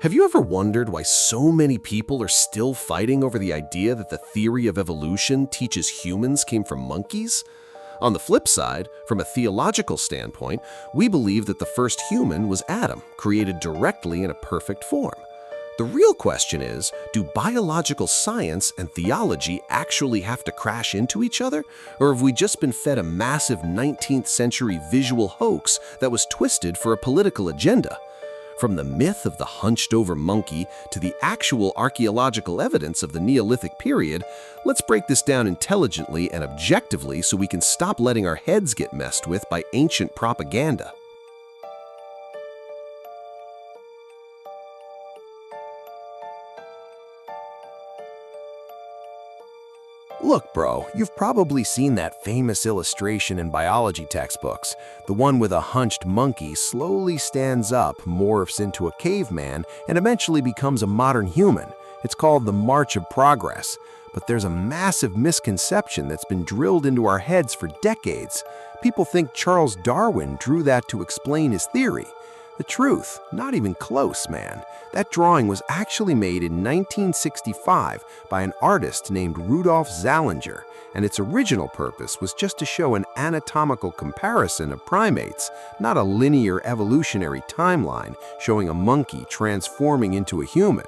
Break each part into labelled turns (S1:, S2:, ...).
S1: Have you ever wondered why so many people are still fighting over the idea that the theory of evolution teaches humans came from monkeys? On the flip side, from a theological standpoint, we believe that the first human was Adam, created directly in a perfect form. The real question is, do biological science and theology actually have to crash into each other? Or have we just been fed a massive 19th century visual hoax that was twisted for a political agenda? From the myth of the hunched-over monkey to the actual archaeological evidence of the Neolithic period, let's break this down intelligently and objectively so we can stop letting our heads get messed with by ancient propaganda.
S2: Look, bro, you've probably seen that famous illustration in biology textbooks. The one with a hunched monkey slowly stands up, morphs into a caveman, and eventually becomes a modern human. It's called the March of Progress. But there's a massive misconception that's been drilled into our heads for decades. People think Charles Darwin drew that to explain his theory. The truth, not even close, man. That drawing was actually made in 1965 by an artist named Rudolf Zallinger, and its original purpose was just to show an anatomical comparison of primates, not a linear evolutionary timeline showing a monkey transforming into a human.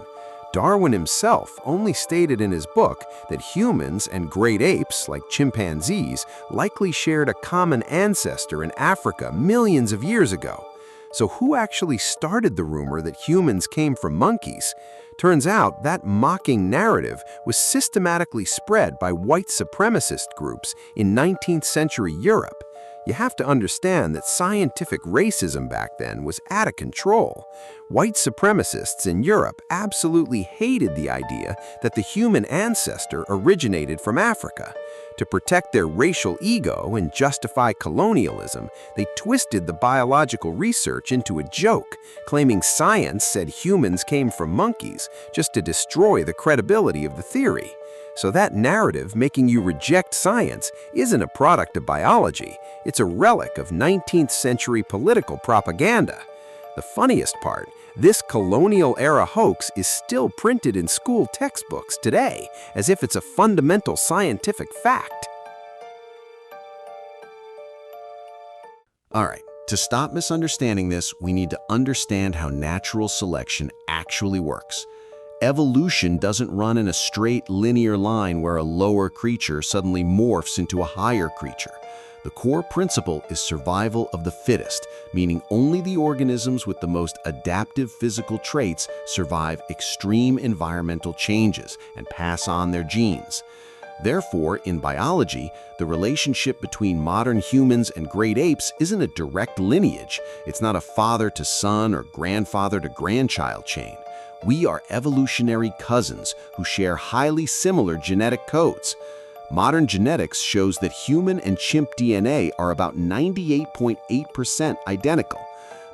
S2: Darwin himself only stated in his book that humans and great apes, like chimpanzees, likely shared a common ancestor in Africa millions of years ago. So who actually started the rumor that humans came from monkeys? Turns out that mocking narrative was systematically spread by white supremacist groups in 19th century Europe. You have to understand that scientific racism back then was out of control. White supremacists in Europe absolutely hated the idea that the human ancestor originated from Africa. To protect their racial ego and justify colonialism, they twisted the biological research into a joke, claiming science said humans came from monkeys just to destroy the credibility of the theory. So that narrative making you reject science isn't a product of biology, it's a relic of 19th century political propaganda. The funniest part, this colonial-era hoax is still printed in school textbooks today, as if it's a fundamental scientific fact.
S1: All right, to stop misunderstanding this, we need to understand how natural selection actually works. Evolution doesn't run in a straight linear line where a lower creature suddenly morphs into a higher creature. The core principle is survival of the fittest, meaning only the organisms with the most adaptive physical traits survive extreme environmental changes and pass on their genes. Therefore, in biology, the relationship between modern humans and great apes isn't a direct lineage. It's not a father to son or grandfather to grandchild chain. We are evolutionary cousins who share highly similar genetic codes. Modern genetics shows that human and chimp DNA are about 98.8% identical.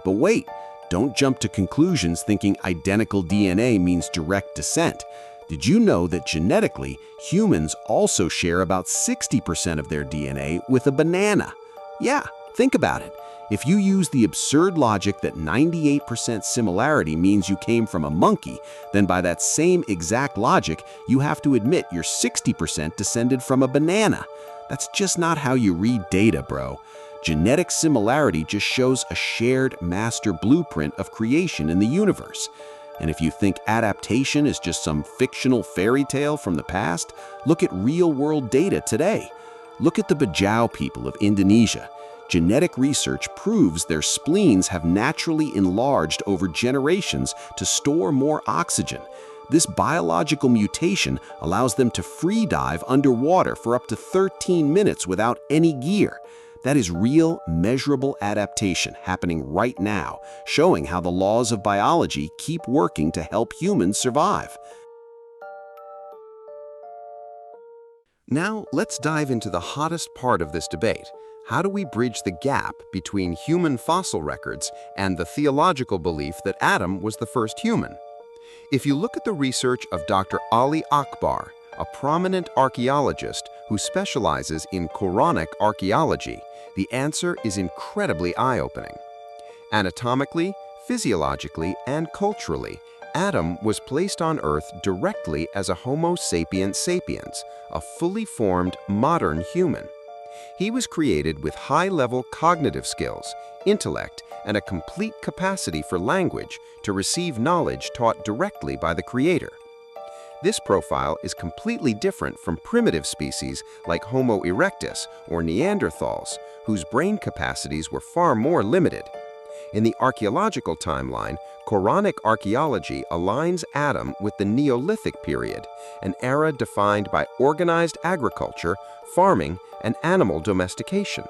S1: But wait, don't jump to conclusions thinking identical DNA means direct descent. Did you know that genetically, humans also share about 60% of their DNA with a banana? Yeah, think about it. If you use the absurd logic that 98% similarity means you came from a monkey, then by that same exact logic, you have to admit you're 60% descended from a banana. That's just not how you read data, bro. Genetic similarity just shows a shared master blueprint of creation in the universe. And if you think adaptation is just some fictional fairy tale from the past, look at real-world data today. Look at the Bajau people of Indonesia. Genetic research proves their spleens have naturally enlarged over generations to store more oxygen. This biological mutation allows them to free dive underwater for up to 13 minutes without any gear. That is real, measurable adaptation happening right now, showing how the laws of biology keep working to help humans survive. Now, let's dive into the hottest part of this debate. How do we bridge the gap between human fossil records and the theological belief that Adam was the first human? If you look at the research of Dr. Ali Akbar, a prominent archaeologist who specializes in Quranic archaeology, the answer is incredibly eye-opening. Anatomically, physiologically, and culturally,
S2: Adam was placed on Earth directly as a Homo sapiens sapiens, a fully formed modern human. He was created with high-level cognitive skills, intellect, and a complete capacity for language to receive knowledge taught directly by the Creator. This profile is completely different from primitive species like Homo erectus or Neanderthals, whose brain capacities were far more limited. In the archaeological timeline, Quranic archaeology aligns Adam with the Neolithic period, an era defined by organized agriculture, farming, and animal domestication.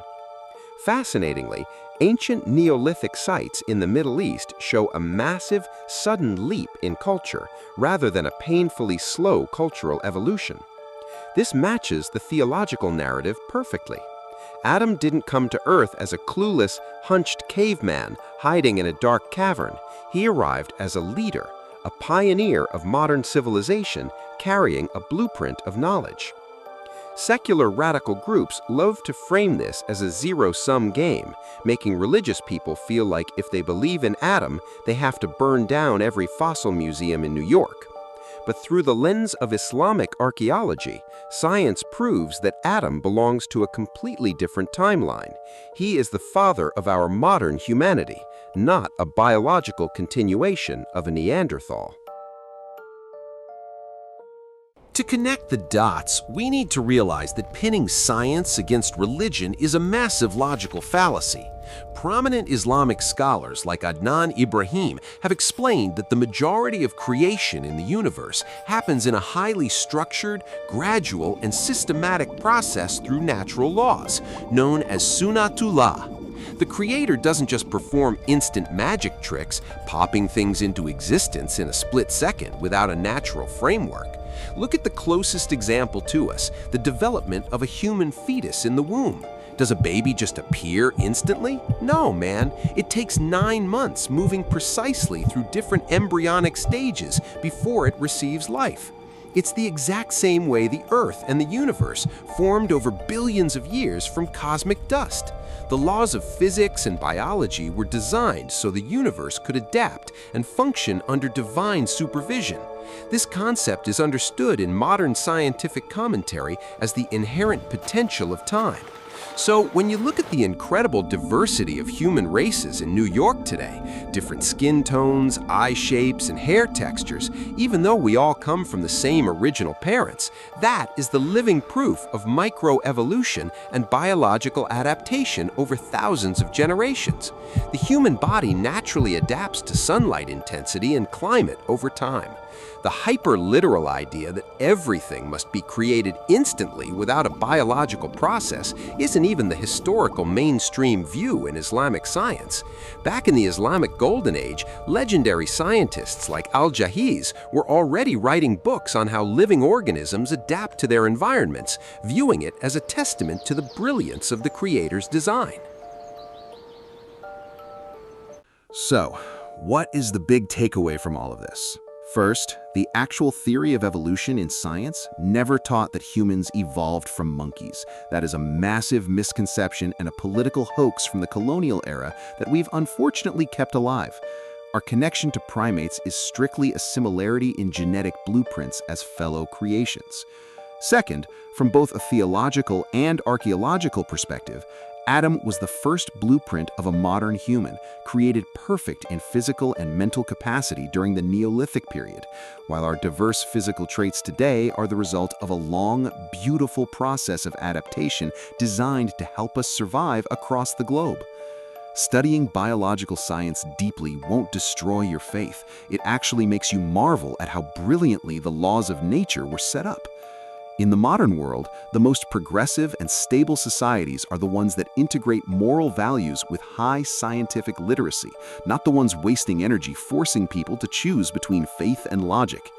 S2: Fascinatingly, ancient Neolithic sites in the Middle East show a massive, sudden leap in culture rather than a painfully slow cultural evolution. This matches the theological narrative perfectly. Adam didn't come to Earth as a clueless, hunched caveman hiding in a dark cavern. He arrived as a leader, a pioneer of modern civilization carrying a blueprint of knowledge. Secular radical groups love to frame this as a zero-sum game, making religious people feel like if they believe in Adam, they have to burn down every fossil museum in New York. But through the lens of Islamic archaeology, science proves that Adam belongs to a completely different timeline. He is the father of our modern humanity, not a biological continuation of a Neanderthal.
S1: To connect the dots, we need to realize that pinning science against religion is a massive logical fallacy. Prominent Islamic scholars like Adnan Ibrahim have explained that the majority of creation in the universe happens in a highly structured, gradual, and systematic process through natural laws, known as sunnatullah. The Creator doesn't just perform instant magic tricks, popping things into existence in a split second without a natural framework. Look at the closest example to us, the development of a human fetus in the womb. Does a baby just appear instantly? No, man. It takes 9 months moving precisely through different embryonic stages before it receives life. It's the exact same way the Earth and the universe formed over billions of years from cosmic dust. The laws of physics and biology were designed so the universe could adapt and function under divine supervision. This concept is understood in modern scientific commentary as the inherent potential of time. So when you look at the incredible diversity of human races in New York today, different skin tones, eye shapes, and hair textures, even though we all come from the same original parents, that is the living proof of microevolution and biological adaptation over thousands of generations. The human body naturally adapts to sunlight intensity and climate over time. The hyper-literal idea that everything must be created instantly without a biological process isn't even the historical mainstream view in Islamic science. Back in the Islamic Golden Age, legendary scientists like Al-Jahiz were already writing books on how living organisms adapt to their environments, viewing it as a testament to the brilliance of the Creator's design.
S2: So, what is the big takeaway from all of this? First, the actual theory of evolution in science never taught that humans evolved from monkeys. That is a massive misconception and a political hoax from the colonial era that we've unfortunately kept alive. Our connection to primates is strictly a similarity in genetic blueprints as fellow creations. Second, from both a theological and archaeological perspective, Adam was the first blueprint of a modern human, created perfect in physical and mental capacity during the Neolithic period, while our diverse physical traits today are the result of a long, beautiful process of adaptation designed to help us survive across the globe. Studying biological science deeply won't destroy your faith. It actually makes you marvel at how brilliantly the laws of nature were set up. In the modern world, the most progressive and stable societies are the ones that integrate moral values with high scientific literacy, not the ones wasting energy forcing people to choose between faith and logic.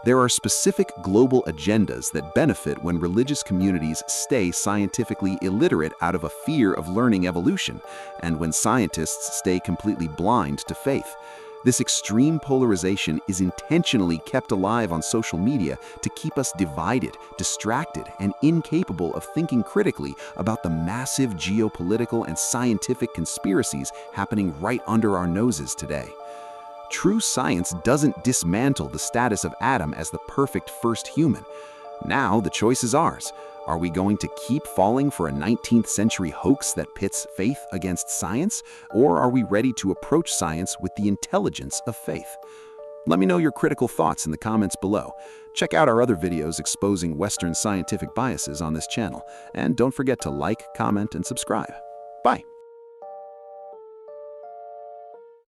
S2: There are specific global agendas that benefit when religious communities stay scientifically illiterate out of a fear of learning evolution, and when scientists stay completely blind to faith. This extreme polarization is intentionally kept alive on social media to keep us divided, distracted, and incapable of thinking critically about the massive geopolitical and scientific conspiracies happening right under our noses today. True science doesn't dismantle the status of Adam as the perfect first human. Now the choice is ours. Are we going to keep falling for a 19th century hoax that pits faith against science? Or are we ready to approach science with the intelligence of faith? Let me know your critical thoughts in the comments below. Check out our other videos exposing Western scientific biases on this channel. And don't forget to like, comment, and subscribe. Bye.